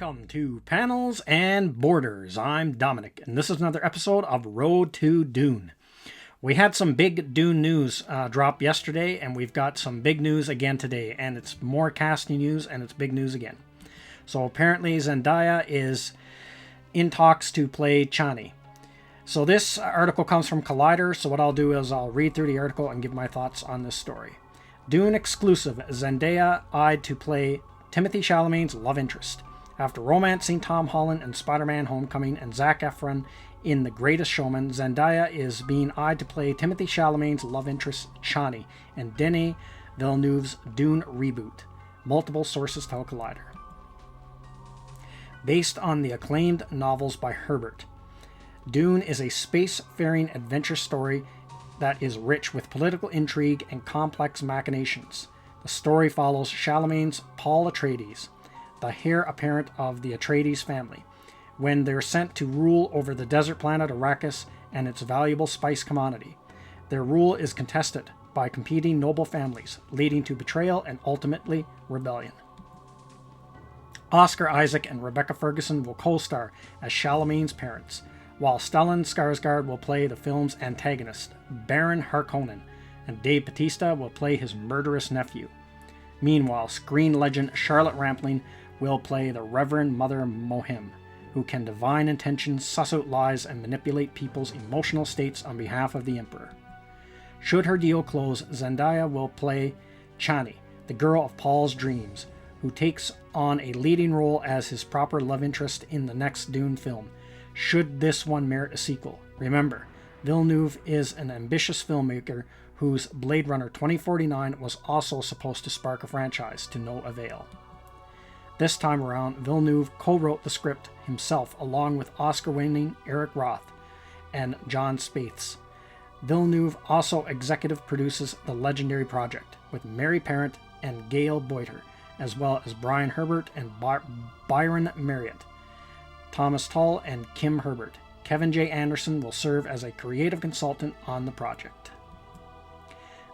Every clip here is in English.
Welcome to Panels and Borders. I'm Dominic, and this is another episode of Road to Dune. We had some big Dune news drop yesterday, and we've got some big news again today, and it's more casting news, and it's big news again. So apparently Zendaya is in talks to play Chani. So this article comes from Collider, so what I'll do is I'll read through the article and give my thoughts on this story. Dune exclusive, Zendaya eyed to play Timothée Chalamet's love interest. After romancing Tom Holland in Spider-Man Homecoming and Zac Efron in The Greatest Showman, Zendaya is being eyed to play Timothée Chalamet's love interest Chani in Denis Villeneuve's Dune reboot. Multiple sources tell Collider. Based on the acclaimed novels by Herbert, Dune is a spacefaring adventure story that is rich with political intrigue and complex machinations. The story follows Chalamet's Paul Atreides, the heir apparent of the Atreides family, when they're sent to rule over the desert planet Arrakis and its valuable spice commodity. Their rule is contested by competing noble families, leading to betrayal and ultimately rebellion. Oscar Isaac and Rebecca Ferguson will co-star as Chalamet's parents, while Stellan Skarsgård will play the film's antagonist, Baron Harkonnen, and Dave Bautista will play his murderous nephew. Meanwhile, screen legend Charlotte Rampling will play the Reverend Mother Mohim, who can divine intentions, suss out lies, and manipulate people's emotional states on behalf of the Emperor. Should her deal close, Zendaya will play Chani, the girl of Paul's dreams, who takes on a leading role as his proper love interest in the next Dune film, should this one merit a sequel. Remember, Villeneuve is an ambitious filmmaker whose Blade Runner 2049 was also supposed to spark a franchise to no avail. This time around, Villeneuve co-wrote the script himself along with Oscar-winning Eric Roth and John Spaihts. Villeneuve also executive produces the legendary project with Mary Parent and Gail Boyter, as well as Brian Herbert and Byron Marriott, Thomas Tull and Kim Herbert. Kevin J. Anderson will serve as a creative consultant on the project.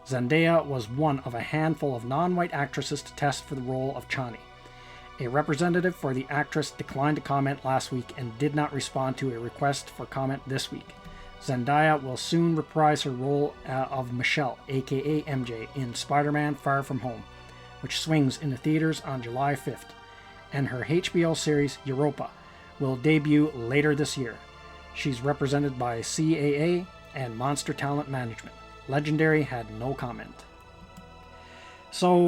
Zendaya was one of a handful of non-white actresses to test for the role of Chani. A representative for the actress declined to comment last week and did not respond to a request for comment this week. Zendaya will soon reprise her role of Michelle, aka MJ, in Spider-Man Far From Home, which swings into theaters on July 5th, and her HBO series Europa will debut later this year. She's represented by CAA and Monster Talent Management. Legendary had no comment. So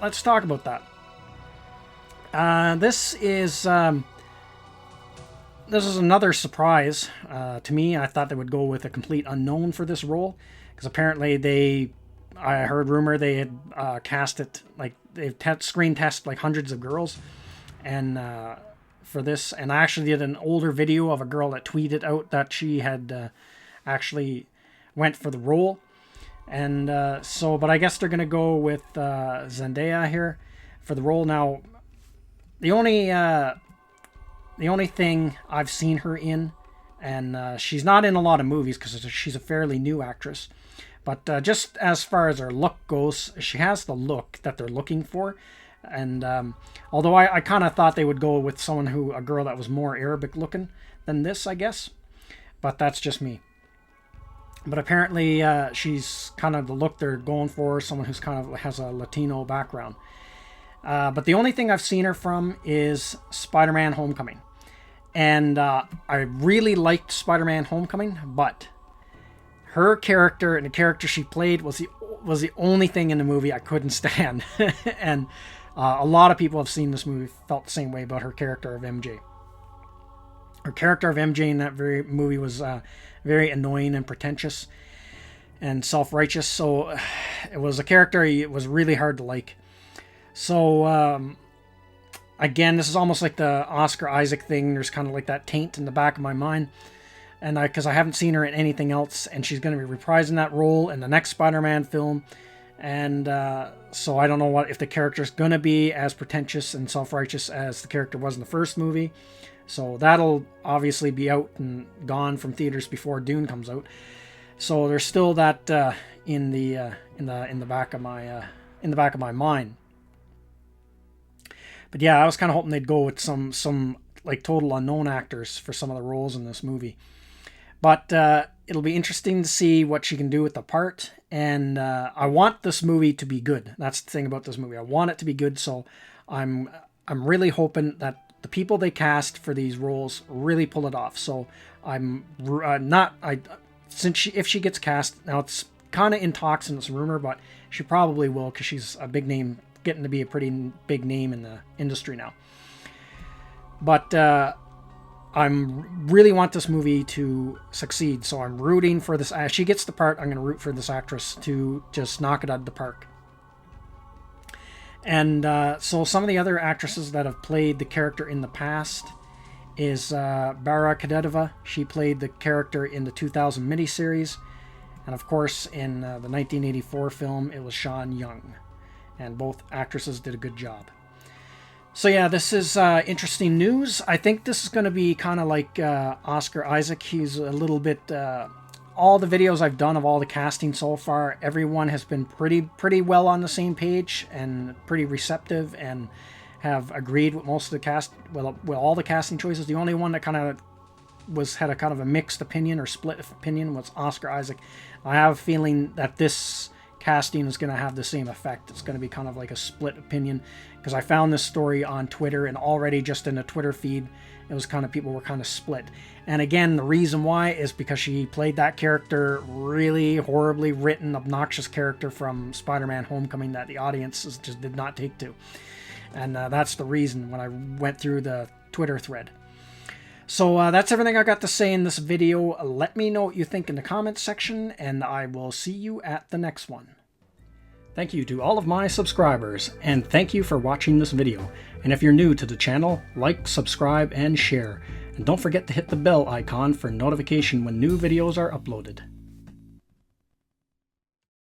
let's talk about that. This is another surprise to me. I thought they would go with a complete unknown for this role, because apparently I heard rumor they had cast it, like they've screen tested like hundreds of girls, and for this, and I actually did an older video of a girl that tweeted out that she had actually went for the role, and but I guess they're gonna go with Zendaya here for the role. Now, the only thing I've seen her in, and she's not in a lot of movies because she's a fairly new actress, but just as far as her look goes, she has the look that they're looking for. And although I kind of thought they would go with a girl that was more Arabic looking than this, I guess, but that's just me. But apparently she's kind of the look they're going for, someone who's kind of has a Latino background. But the only thing I've seen her from is Spider-Man Homecoming. And I really liked Spider-Man Homecoming, but her character and the character she played was the only thing in the movie I couldn't stand. And a lot of people have seen this movie felt the same way about her character of MJ. Her character of MJ in that very movie was very annoying and pretentious and self-righteous. So it was a character it was really hard to like. So again, this is almost like the Oscar Isaac thing. There's kind of like that taint in the back of my mind. And because I haven't seen her in anything else, and she's going to be reprising that role in the next Spider-Man film. And so I don't know if the character's going to be as pretentious and self-righteous as the character was in the first movie. So that'll obviously be out and gone from theaters before Dune comes out. So there's still that in the back of my mind. But yeah, I was kind of hoping they'd go with some like total unknown actors for some of the roles in this movie. But it'll be interesting to see what she can do with the part. And I want this movie to be good. That's the thing about this movie. I want it to be good. So I'm really hoping that the people they cast for these roles really pull it off. So I'm if she gets cast, now it's kind of in talks and it's a rumor, but she probably will, because she's a big name, getting to be a pretty big name in the industry now. But I'm really want this movie to succeed, so I'm rooting for this. If she gets the part, I'm going to root for this actress to just knock it out of the park. And so some of the other actresses that have played the character in the past is Bara Kadetova. She played the character in the 2000 miniseries. And of course, in the 1984 film, it was Sean Young. And both actresses did a good job. So yeah, this is interesting news. I think this is going to be kind of like Oscar Isaac. He's a little bit... all the videos I've done of all the casting so far, everyone has been pretty well on the same page and pretty receptive and have agreed with most of the cast, well, with all the casting choices. The only one that kind of had a kind of a mixed opinion or split opinion was Oscar Isaac. I have a feeling that this casting is going to have the same effect. It's going to be kind of like a split opinion, because I found this story on Twitter, and already just in the Twitter feed, it was kind of, people were kind of split. And again, the reason why is because she played that character, really horribly written, obnoxious character from Spider-Man Homecoming that the audience just did not take to. And that's the reason when I went through the Twitter thread. So that's everything I got to say in this video. Let me know what you think in the comments section, and I will see you at the next one. Thank you to all of my subscribers, and thank you for watching this video. And if you're new to the channel, like, subscribe, and share. And don't forget to hit the bell icon for notification when new videos are uploaded.